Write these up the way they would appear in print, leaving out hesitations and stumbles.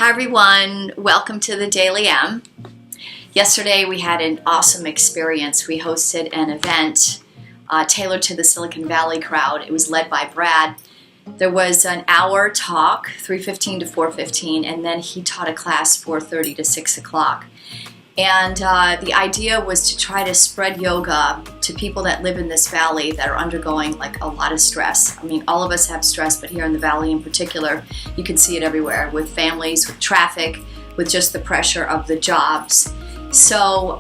Hi everyone, welcome to the DailyM. Yesterday we had an awesome experience. We hosted an event tailored to the Silicon Valley crowd. It was led by Brad. There was an hour talk, 3:15 to 4:15, and then he taught a class 4:30 to 6 o'clock. And the idea was to try to spread yoga to people that live in this valley that are undergoing like a lot of stress. I mean, all of us have stress, but here in the valley in particular, you can see it everywhere with families, with traffic, with just the pressure of the jobs. So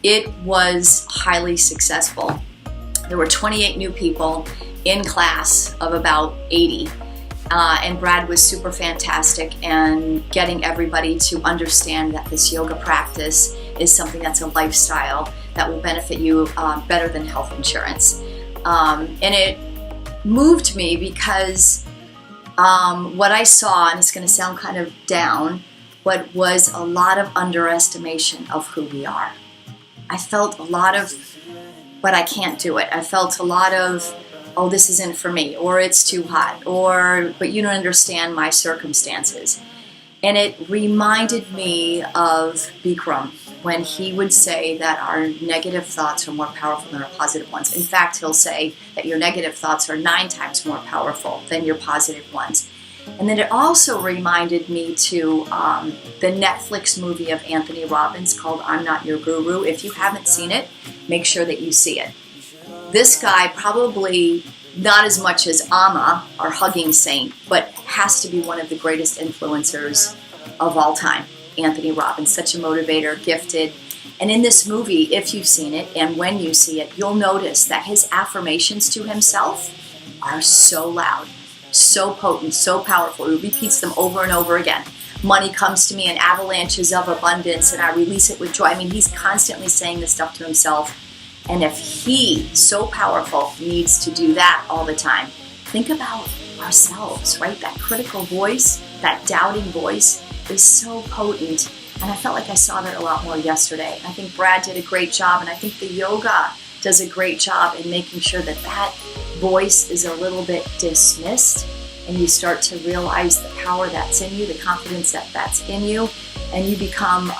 it was highly successful. There were 28 new people in class of about 80. And Brad was super fantastic and getting everybody to understand that this yoga practice is something that's a lifestyle that will benefit you better than health insurance. And it moved me because what I saw, and it's going to sound kind of down, but was a lot of underestimation of who we are. I felt a lot of, but I can't do it. I felt a lot of, oh, this isn't for me, or it's too hot, or, but you don't understand my circumstances. And it reminded me of Bikram when he would say that our negative thoughts are more powerful than our positive ones. In fact, he'll say that your negative thoughts are 9 times more powerful than your positive ones. And then it also reminded me to the Netflix movie of Anthony Robbins called I'm Not Your Guru. If you haven't seen it, make sure that you see it. This guy, probably not as much as Amma, our hugging saint, but has to be one of the greatest influencers of all time. Anthony Robbins, such a motivator, gifted. And in this movie, if you've seen it, and when you see it, you'll notice that his affirmations to himself are so loud, so potent, so powerful. He repeats them over and over again. Money comes to me in avalanches of abundance, and I release it with joy. I mean, he's constantly saying this stuff to himself. And if he, so powerful, needs to do that all the time, think about ourselves, right? That critical voice, that doubting voice is so potent. And I felt like I saw that a lot more yesterday. I think Brad did a great job, and I think the yoga does a great job in making sure that that voice is a little bit dismissed, and you start to realize the power that's in you, the confidence that's in you, and you become...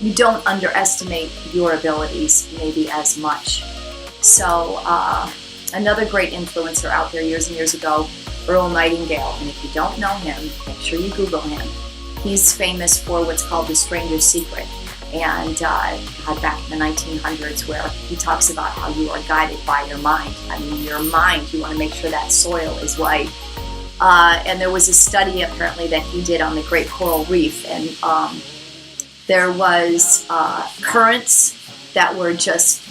you don't underestimate your abilities maybe as much. So another great influencer out there years and years ago, Earl Nightingale, and if you don't know him, make sure you Google him. He's famous for what's called the Stranger's Secret, and back in the 1900s, where he talks about how you are guided by your mind. I mean, your mind, you want to make sure that soil is right. And there was a study apparently that he did on the Great Coral Reef, and there was currents that were just,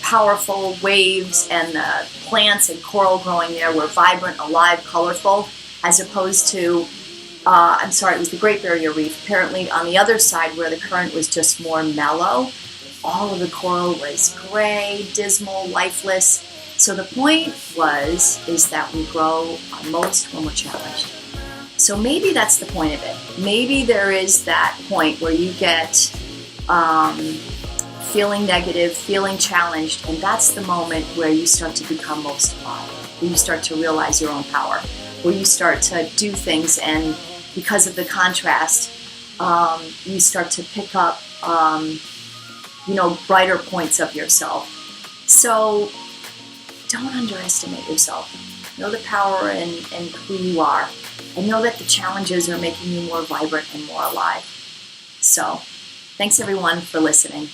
powerful waves, and the plants and coral growing there were vibrant, alive, colorful, as opposed to, it was the Great Barrier Reef. Apparently on the other side, where the current was just more mellow, all of the coral was gray, dismal, lifeless. So the point is that we grow most when we're challenged. So maybe that's the point of it. Maybe there is that point where you get feeling negative, feeling challenged, and that's the moment where you start to become most alive, where you start to realize your own power, where you start to do things, and because of the contrast, you start to pick up, brighter points of yourself. So don't underestimate yourself. Know the power in who you are. I know that the challenges are making you more vibrant and more alive. So, thanks everyone for listening.